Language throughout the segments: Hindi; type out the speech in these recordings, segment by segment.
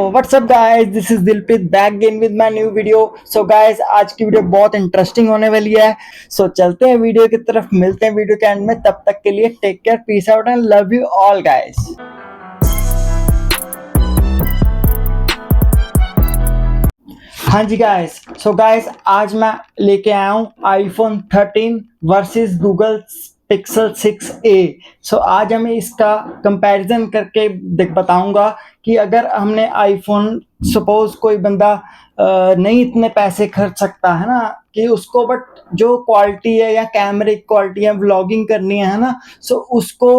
WhatsApp guys, this is Dilpreet back again with my new video. So guys, आज की वीडियो बहुत इंटरेस्टिंग होने वाली है। सो चलते हैं वीडियो की तरफ, मिलते हैं वीडियो के एंड में। तब तक के लिए take care, peace out and love you all guys. हाँ जी गाइस, सो गाइस आज मैं लेके आया हूँ iPhone 13 versus Google pixel 6a। सो आज हमें इसका कंपैरिजन करके बताऊंगा कि अगर हमने आईफोन, सपोज कोई बंदा नहीं इतने पैसे खर्च सकता है ना, कि उसको बट जो क्वालिटी है या कैमरे की क्वालिटी है, व्लॉगिंग करनी है ना, सो उसको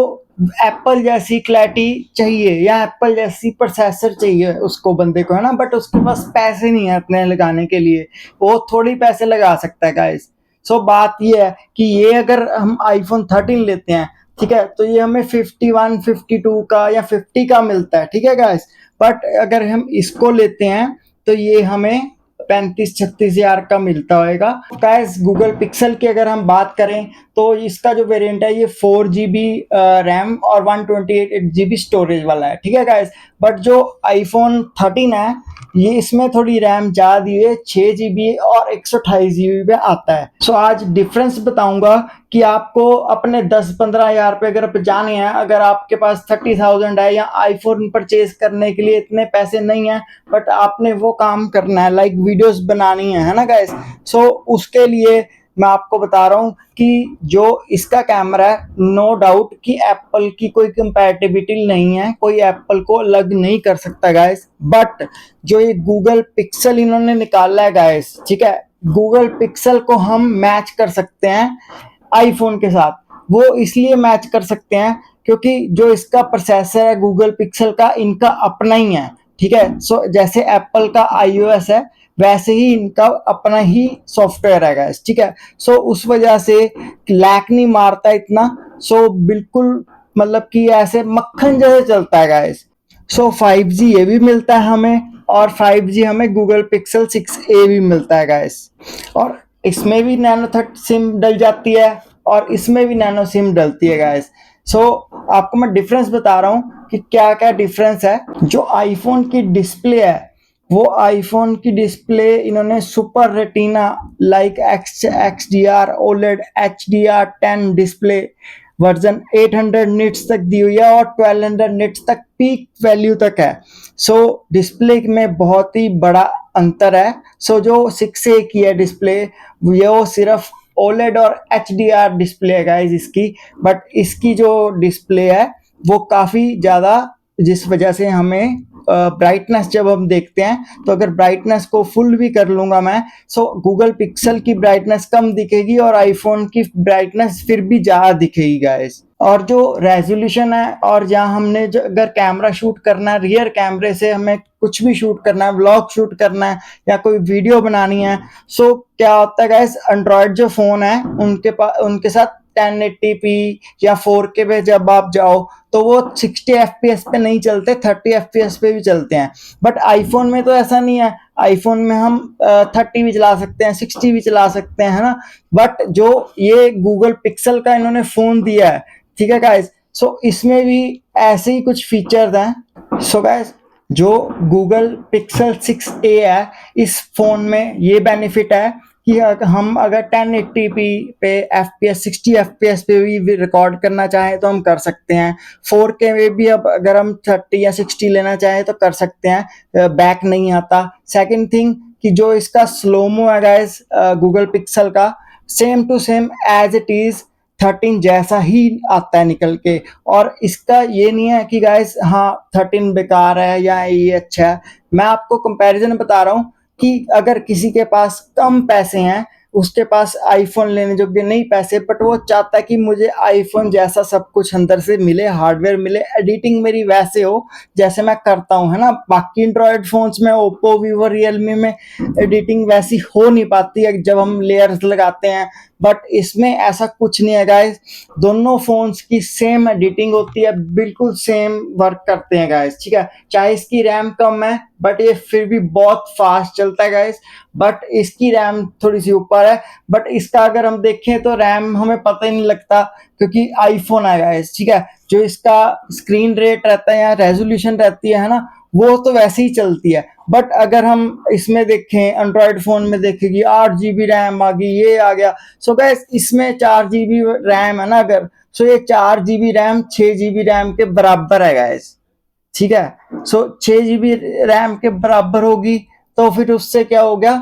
एप्पल जैसी क्लैरिटी चाहिए या एप्पल जैसी प्रोसेसर चाहिए उसको, बंदे को, है ना। बट उसके पास पैसे नहीं है इतने लगाने के लिए, वो थोड़ी पैसे लगा सकता है गाइस। सो बात ये है कि ये अगर हम आईफोन 13 लेते हैं, ठीक है, तो ये हमें 51 52 का या 50 का मिलता है, ठीक है गाइस। बट अगर हम इसको लेते हैं तो ये हमें 35-36 हजार का मिलता होगा गाइस। गूगल पिक्सल की अगर हम बात करें तो इसका जो वेरिएंट है ये 4 GB रैम और 128 GB स्टोरेज वाला है, ठीक है गाइस। बट जो आईफोन 13 है, ये इसमें थोड़ी रैम ज़्यादा दी है, 6 GB और 128 GB पे आता है। सो आज डिफरेंस बताऊंगा कि आपको अपने 10-15 हजार रुपये अगर बचाने हैं, अगर आपके पास 30,000 है या आईफोन परचेज करने के लिए इतने पैसे नहीं है, बट आपने वो काम करना है, लाइक वीडियोस बनानी है ना गाइस। सो उसके लिए मैं आपको बता रहा हूँ कि जो इसका कैमरा है, नो डाउट कि एप्पल की कोई कंपैटिबिलिटी नहीं है, कोई एप्पल को अलग नहीं कर सकता गाइस। बट जो ये गूगल पिक्सल इन्होंने निकाला है गाइस, ठीक है, गूगल पिक्सल को हम मैच कर सकते हैं आईफोन के साथ। वो इसलिए मैच कर सकते हैं क्योंकि जो इसका प्रोसेसर है गूगल पिक्सल का, इनका अपना ही है, ठीक है। सो जैसे एप्पल का iOS है, वैसे ही इनका अपना ही सॉफ्टवेयर है गाइस, ठीक है। सो उस वजह से लैग नहीं मारता इतना। सो बिल्कुल मतलब कि ऐसे मक्खन जैसे चलता है गाइस। सो 5G ये भी मिलता है हमें, और 5G हमें गूगल पिक्सल 6a भी मिलता है गाइस। और इसमें भी नैनो थर्ड सिम डल जाती है और इसमें भी नैनो सिम डलती है गाइस। सो आपको मैं डिफरेंस बता रहा हूँ कि क्या क्या डिफरेंस है। जो आईफोन की डिस्प्ले है, वो आईफोन की डिस्प्ले इन्होंने super retina like XDR OLED HDR10 display version 800 nits तक दी हुई है और 1200 निट्स तक पीक वैल्यू तक है। सो डिस्प्ले में बहुत ही बड़ा अंतर है। सो जो 6A की है डिस्प्ले, वो सिर्फ OLED और HDR डिस्प्ले है गाइस इसकी। बट इसकी जो डिस्प्ले है वो काफ़ी ज़्यादा, जिस वजह से हमें ब्राइटनेस जब हम देखते हैं, तो अगर ब्राइटनेस को फुल भी कर लूंगा मैं, सो गूगल पिक्सल की ब्राइटनेस कम दिखेगी और आईफोन की ब्राइटनेस फिर भी ज़्यादा दिखेगी गाइस। और जो रेजोल्यूशन है, और जहाँ हमने जो अगर कैमरा शूट करना है, रियर कैमरे से हमें कुछ भी शूट करना है, व्लॉग शूट करना है या कोई वीडियो बनानी है, सो क्या होता है गाइस, एंड्रॉयड जो फ़ोन है उनके पास, उनके साथ 1080p या 4K पे जब आप जाओ तो वो 60 FPS पे नहीं चलते, 30 FPS पे भी चलते हैं। बट आईफोन में तो ऐसा नहीं है। आईफोन में हम 30 भी चला सकते हैं, 60 भी चला सकते हैं, है ना। बट जो ये गूगल पिक्सल का इन्होंने फ़ोन दिया है, ठीक है गाइस, सो इसमें भी ऐसे ही कुछ फीचर्स हैं। सो गाइस, जो गूगल पिक्सल 6a है, इस फ़ोन में ये बेनिफिट है कि हम अगर 1080p पे FPS 60 FPS पे भी रिकॉर्ड करना चाहें तो हम कर सकते हैं। 4K में भी अब अगर हम 30 या 60 लेना चाहें तो कर सकते हैं, बैक नहीं आता। सेकंड थिंग कि जो इसका स्लोमो है गाइस गूगल पिक्सल का, same to same as it is 13 जैसा ही आता है निकल के। और इसका ये नहीं है कि गाइस हाँ 13 बेकार है या ये अच्छा है। मैं आपको कंपैरिजन बता रहा हूँ कि अगर किसी के पास कम पैसे हैं, उसके पास आईफोन लेने जोगे नहीं पैसे, बट वो चाहता है कि मुझे आईफोन जैसा सब कुछ अंदर से मिले, हार्डवेयर मिले, एडिटिंग मेरी वैसे हो जैसे मैं करता हूँ, है ना। बाकी एंड्रॉयड फोन्स में, ओप्पो, वीवो, रियलमी में एडिटिंग वैसी हो नहीं पाती है जब हम लेयर्स लगाते हैं। बट इसमें ऐसा कुछ नहीं है गाइस, दोनों फोन्स की सेम एडिटिंग होती है, बिल्कुल सेम वर्क करते हैं गाइस, ठीक है। चाहे इसकी रैम कम है बट ये फिर भी बहुत फास्ट चलता है गाइस। बट इसकी रैम थोड़ी सी ऊपर है, बट इसका अगर हम देखें तो रैम हमें पता ही नहीं लगता क्योंकि आईफोन है गाइस, ठीक है। जो इसका स्क्रीन रेट रहता है या रेजोल्यूशन रहती है ना, वो तो वैसे ही चलती है। बट अगर हम इसमें देखें, एंड्रॉयड फोन में देखें कि 8 GB रैम आ गई, ये आ गया। सो गैस इसमें 4 GB रैम है ना, अगर सो ये 4 GB रैम 6 GB रैम के बराबर है गैस, ठीक है। सो 6 GB रैम के बराबर होगी, तो फिर उससे क्या हो गया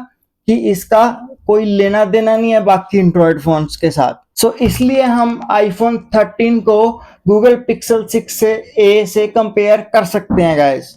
कि इसका कोई लेना देना नहीं है बाकी एंड्रॉयड फोन्स के साथ। सो इसलिए हम आईफोन 13 को गूगल पिक्सल 6 से ए से कंपेयर कर सकते हैं गाइस।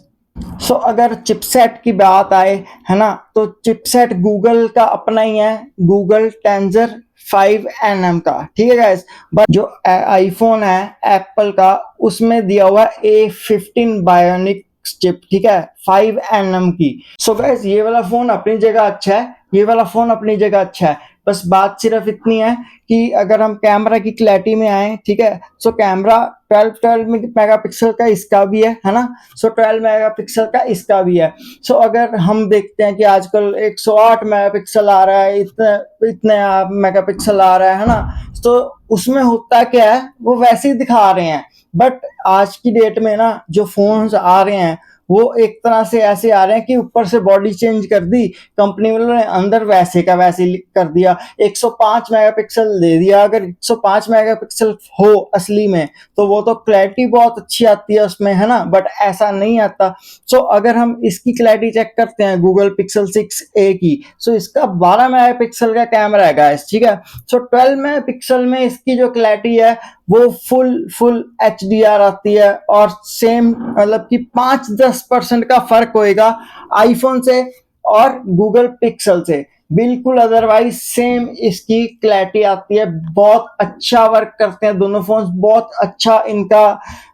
सो अगर चिपसेट की बात आए, है ना, तो चिपसेट गूगल का अपना ही है, गूगल टेंजर 5nm का, ठीक है गाइस। बट जो आईफोन है एप्पल का, उसमें दिया हुआ A15 बायोनिक चिप, ठीक है, 5nm की। सो गाइस ये वाला फोन अपनी जगह अच्छा है, ये वाला फोन अपनी जगह अच्छा है। बस बात सिर्फ इतनी है कि अगर हम कैमरा की क्लैरिटी में आए, ठीक है, सो कैमरा 12 मेगापिक्सल का इसका भी है ना। सो 12 मेगापिक्सल का इसका भी है। सो अगर हम देखते हैं कि आजकल 108 मेगापिक्सल आ रहा है, इतने इतने मेगापिक्सल आ रहा है ना, तो उसमें होता क्या है, वो वैसे ही दिखा रहे हैं। बट आज की डेट में ना जो फोन्स आ रहे हैं वो एक तरह से ऐसे आ रहे हैं कि ऊपर से बॉडी चेंज कर दी कंपनी वालों ने, अंदर वैसे का वैसे कर दिया। 105 मेगापिक्सल दे दिया। अगर 105 मेगापिक्सल हो असली में तो वो तो क्लैरिटी बहुत अच्छी आती है उसमें, है ना, बट ऐसा नहीं आता। सो अगर हम इसकी क्लैरिटी चेक करते हैं गूगल पिक्सल 6a की, सो इसका 12 मेगापिक्सल का कैमरा है गाइस, ठीक है। सो 12 मेगापिक्सल में इसकी जो क्लैरिटी है वो फुल HDR आती है, और सेम मतलब कि 5-10% का फर्क होएगा आईफोन से और गूगल पिक्सल से, बिल्कुल अदरवाइज सेम इसकी क्लैरिटी आती है। बहुत अच्छा वर्क करते हैं दोनों फोन, बहुत अच्छा इनका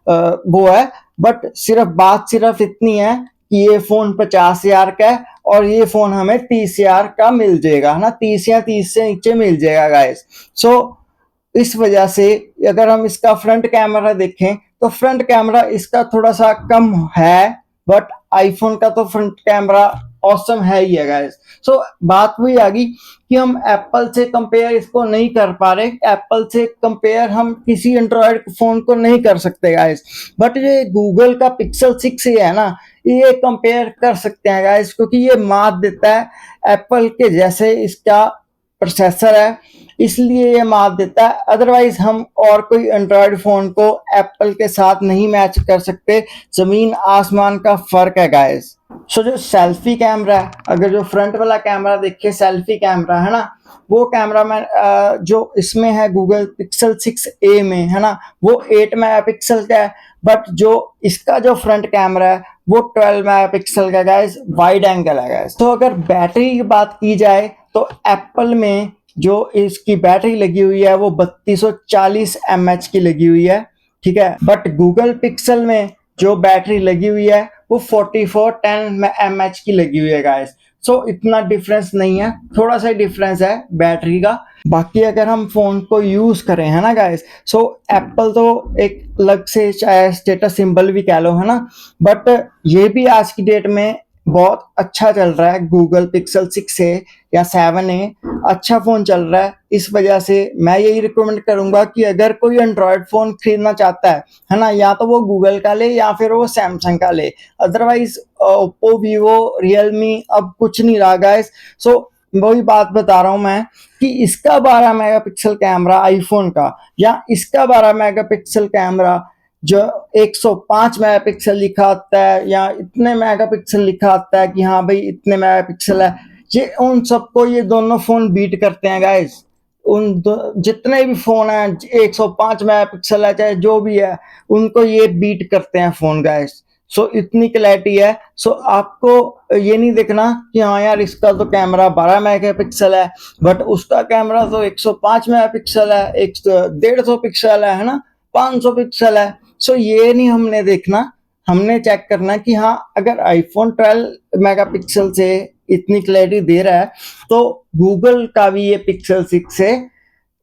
वो है। बट बात सिर्फ इतनी है कि ये फोन 50,000 का है और ये फोन हमें 30,000 का मिल जाएगा, है ना, 30 या 30 से नीचे मिल जाएगा गाइस। सो इस वजह से अगर हम इसका फ्रंट कैमरा देखें तो फ्रंट कैमरा इसका थोड़ा सा कम है, बट आईफोन का तो फ्रंट कैमरा ऑसम है ही है गाइस। सो बात वही आ गई कि हम एप्पल से कंपेयर इसको नहीं कर पा रहे, एप्पल से कंपेयर हम किसी एंड्रॉयड फोन को नहीं कर सकते गाइस। बट ये गूगल का पिक्सल 6 है ना, ये कंपेयर कर सकते हैं गाइस, क्योंकि ये मात देता है एप्पल के जैसे, इसका प्रोसेसर है इसलिए ये मात देता है। अदरवाइज हम और कोई एंड्रॉयड फोन को एप्पल के साथ नहीं मैच कर सकते, जमीन आसमान का फर्क है गाइस। सो जो सेल्फी कैमरा है, अगर जो फ्रंट वाला कैमरा देखिए सेल्फी कैमरा, है ना, वो कैमरा में जो इसमें है गूगल पिक्सल 6a में, है ना, वो 8 मेगापिक्सल का है। बट जो इसका जो फ्रंट कैमरा है वो 12 मेगापिक्सल का गाइस, वाइड एंगल है गाइस। तो अगर बैटरी की बात की जाए तो एप्पल में जो इसकी बैटरी लगी हुई है वो 3240 mAh की लगी हुई है, ठीक है। बट गूगल पिक्सल में जो बैटरी लगी हुई है वो 4410 mAh की लगी हुई है गाइस। सो इतना डिफरेंस नहीं है, थोड़ा सा डिफरेंस है बैटरी का। बाकी अगर हम फोन को यूज करें, है ना गाइस, सो एप्पल तो एक अलग से चाहे स्टेटस सिंबल भी कह लो, है ना, बट ये भी आज की डेट में बहुत अच्छा चल रहा है। गूगल पिक्सल 6 या 7a अच्छा फोन चल रहा है। इस वजह से मैं यही रिकमेंड करूंगा कि अगर कोई एंड्रॉयड फोन खरीदना चाहता है ना, या तो वो गूगल का ले या फिर वो सैमसंग का ले। अदरवाइज ओप्पो, वीवो, रियलमी अब कुछ नहीं रहा गाइस। सो वही बात बता रहा हूं मैं कि इसका 12 मेगापिक्सल कैमरा आईफोन का, या इसका 12 मेगापिक्सल कैमरा जो 105 मेगापिक्सल लिखा आता है या इतने मेगापिक्सल लिखा आता है कि हाँ भाई इतने मेगापिक्सल है, ये उन सबको ये दोनों फोन बीट करते हैं गाइस। जितने भी फोन हैं 105 मेगापिक्सल है चाहे जो भी है, उनको ये बीट करते हैं फोन गाइस। सो इतनी क्लैरिटी है। सो आपको ये नहीं देखना कि हाँ यार इसका तो कैमरा 12 मेगापिक्सल है बट उसका कैमरा तो 105 मेगापिक्सल है, 150 पिक्सल है ना, 500 पिक्सल है। सो ये नहीं हमने देखना, हमने चेक करना कि हाँ अगर आईफोन 12 मेगापिक्सल से इतनी क्लैरिटी दे रहा है तो गूगल का भी ये पिक्सल 6 से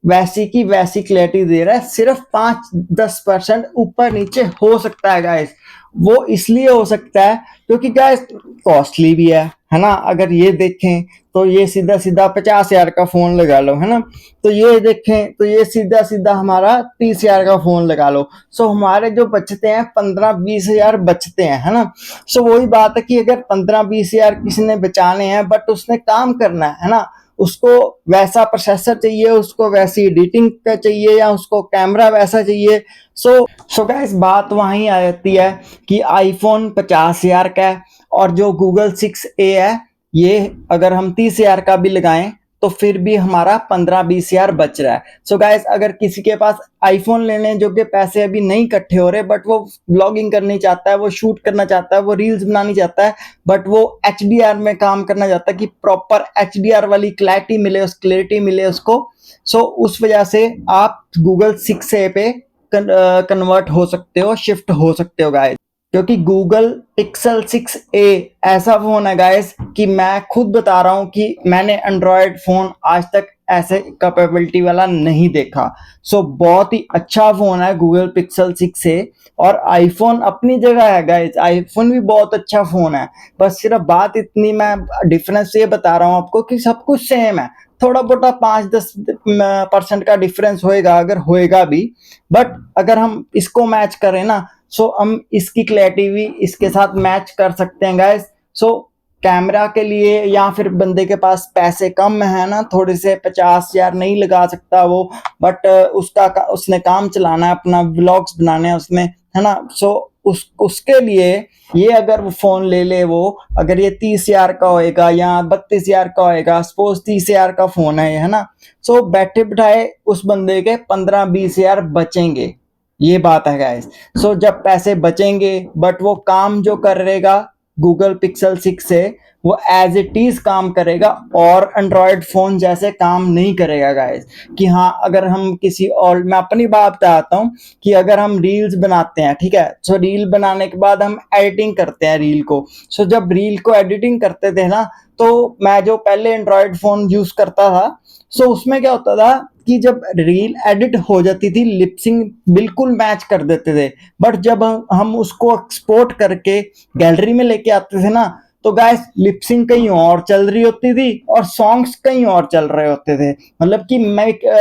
वैसी की वैसी क्लैरिटी दे रहा है। सिर्फ 5-10% ऊपर नीचे हो सकता है गाइस। वो इसलिए हो सकता है क्योंकि गाइस कॉस्टली भी है है ना। अगर ये देखें तो ये सीधा सीधा 50,000 का फोन लगा लो, है ना। तो ये देखें तो ये सीधा सीधा हमारा 30,000 का फोन लगा लो। सो हमारे जो बचते हैं 15-20,000 बचते हैं, है ना। सो वही बात है कि अगर 15-20,000 किसी ने बचाने हैं बट उसने काम करना है ना, उसको वैसा प्रोसेसर चाहिए, उसको वैसी एडिटिंग का चाहिए, या उसको कैमरा वैसा चाहिए। सो गाइस बात वहीं आ जाती है कि आईफोन 50,000 का है और जो गूगल 6A है ये अगर हम 30,000 का भी लगाएं तो फिर भी हमारा 15-20,000 बच रहा है। सो गाइस अगर किसी के पास आईफोन लेने जो के पैसे अभी नहीं इकट्ठे हो रहे बट वो ब्लॉगिंग करनी चाहता है, वो शूट करना चाहता है, वो रील्स बनानी चाहता है, बट वो HDR में काम करना चाहता है कि प्रॉपर HDR वाली क्लैरिटी मिले उसको। सो उस वजह से आप गूगल 6A पे कन्वर्ट हो सकते हो, शिफ्ट हो सकते हो गाइस। क्योंकि गूगल पिक्सल 6A ऐसा फोन है गाइस कि मैं खुद बता रहा हूं कि मैंने एंड्रॉयड फोन आज तक ऐसे कैपेबिलिटी वाला नहीं देखा। सो बहुत ही अच्छा फोन है गूगल पिक्सल 6A। और आईफोन अपनी जगह है गाइस, आईफोन भी बहुत अच्छा फोन है। बस सिर्फ बात इतनी, मैं डिफरेंस ये बता रहा हूं आपको कि सब कुछ सेम है, थोड़ा मोटा 5-10% का डिफरेंस होएगा अगर होएगा भी। बट अगर हम इसको मैच करें ना, सो हम इसकी क्लैरिटी भी इसके साथ मैच कर सकते हैं गाइस। सो कैमरा के लिए या फिर बंदे के पास पैसे कम है ना, थोड़े से 50,000 नहीं लगा सकता वो, बट उसने काम चलाना है, अपना व्लॉग्स बनाने हैं उसमें, है ना। सो उसके लिए ये अगर वो फोन ले ले, वो अगर ये 30,000 का होएगा या 32,000 का होएगा, सपोज 30,000 का फोन है ना। सो बैठे बिठाए उस बंदे के 15-20,000 बचेंगे, ये बात है गाइस। सो जब पैसे बचेंगे बट वो काम जो करेगा गूगल पिक्सल 6 से वो एज इट इज काम करेगा और एंड्रॉयड फोन जैसे काम नहीं करेगा गाइस। कि हाँ अगर हम किसी और, मैं अपनी बात बताता हूँ कि अगर हम रील्स बनाते हैं, ठीक है, सो रील बनाने के बाद हम एडिटिंग करते हैं रील को। सो जब रील को एडिटिंग करते थे ना, तो मैं जो पहले एंड्रॉयड फोन यूज करता था, सो उसमें क्या होता था कि जब रील एडिट हो जाती थी लिपसिंग बिल्कुल मैच कर देते थे। बट जब हम उसको एक्सपोर्ट करके गैलरी में लेके आते थे ना, तो गाइस लिपसिंग कहीं और चल रही होती थी और सॉन्ग्स कहीं और चल रहे होते थे, मतलब कि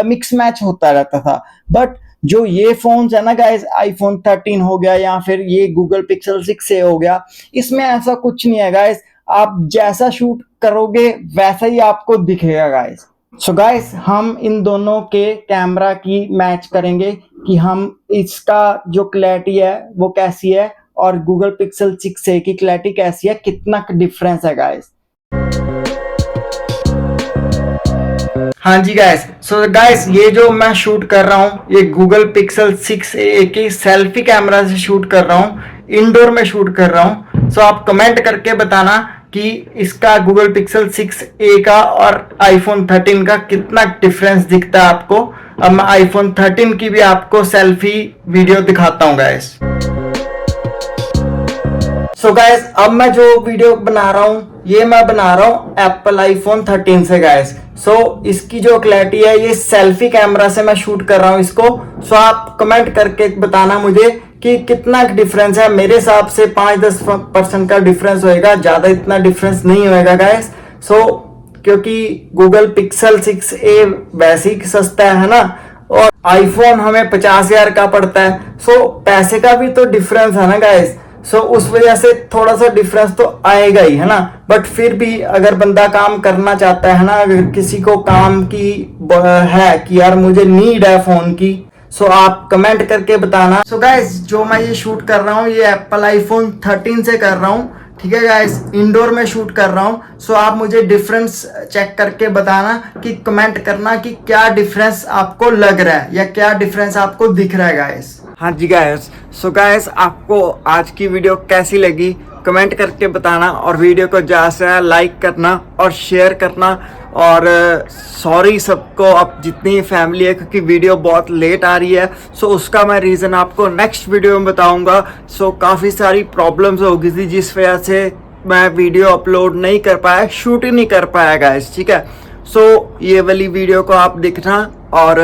मिक्स मैच होता रहता था। बट जो ये फोन्स है ना गाइस, आईफोन 13 हो गया या फिर ये गूगल पिक्सल 6A हो गया, इसमें ऐसा कुछ नहीं है गाइस। आप जैसा शूट करोगे वैसा ही आपको दिखेगा गाइस। सो गाइस हम इन दोनों के कैमरा की मैच करेंगे कि हम इसका जो क्लैरिटी है वो कैसी है और गूगल पिक्सल 6A की क्लैरिटी कैसी है, कितना डिफरेंस है गाइस। हाँ जी गाइस, सो गाइस ये जो मैं शूट कर रहा हूँ ये गूगल पिक्सल 6A की सेल्फी कैमरा से शूट कर रहा हूँ, इंडोर में शूट कर रहा हूँ। सो आप कमेंट करके बताना कि इसका गूगल पिक्सल 6A का और आईफोन 13 का कितना डिफरेंस दिखता है आपको। अब मैं आईफोन 13 की भी आपको सेल्फी वीडियो दिखाता हूँ गाइस। सो गाइस अब मैं जो वीडियो बना रहा हूँ ये मैं बना रहा हूँ एप्पल आईफोन 13 से गाइस। सो इसकी जो क्लैरिटी है ये सेल्फी कैमरा से मैं शूट कर रहा हूँ इसको। सो आप कमेंट करके बताना मुझे कि कितना डिफरेंस है। मेरे हिसाब से 5-10% का डिफरेंस होएगा, ज्यादा इतना डिफरेंस नहीं होएगा गाइस। सो क्योंकि गूगल पिक्सल 6A वैसे ही सस्ता है ना, और आईफोन हमें 50,000 का पड़ता है। सो पैसे का भी तो डिफरेंस है ना गाइस। सो उस वजह से थोड़ा सा डिफरेंस तो आएगा ही, है ना। बट फिर भी अगर बंदा काम करना चाहता है ना, अगर किसी को काम की है कि यार मुझे नीड है फोन की, सो आप कमेंट करके बताना। सो गाइस जो मैं ये शूट कर रहा हूँ ये एप्पल आईफोन 13 से कर रहा हूँ, ठीक है गाइस, इंडोर में शूट कर रहा हूँ। सो आप मुझे डिफरेंस चेक करके बताना कि कमेंट करना कि क्या डिफरेंस आपको लग रहा है या क्या डिफरेंस आपको दिख रहा है गाइस। हाँ जी गाइस, सो गाइस आपको आज की वीडियो कैसी लगी कमेंट करके बताना, और वीडियो को ज़्यादा से लाइक करना और शेयर करना। और सॉरी सबको, अब जितनी फैमिली है क्योंकि वीडियो बहुत लेट आ रही है, सो उसका मैं रीज़न आपको नेक्स्ट वीडियो में बताऊंगा। सो काफ़ी सारी प्रॉब्लम्स हो गई थी जिस वजह से मैं वीडियो अपलोड नहीं कर पाया, शूट ही नहीं कर पाया गाइस, ठीक है। सो ये वाली वीडियो को आप देखना और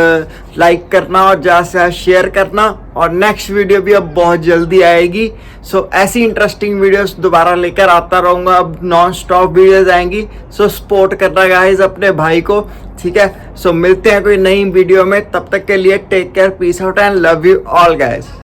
लाइक करना और ज़्यादा से ज़्यादा शेयर करना। और नेक्स्ट वीडियो भी अब बहुत जल्दी आएगी। सो ऐसी इंटरेस्टिंग वीडियोस दोबारा लेकर आता रहूँगा। अब नॉन स्टॉप वीडियोस आएंगी। सो सपोर्ट करना गाइस अपने भाई को, ठीक है। सो मिलते हैं कोई नई वीडियो में, तब तक के लिए take care, peace out and love you all guys.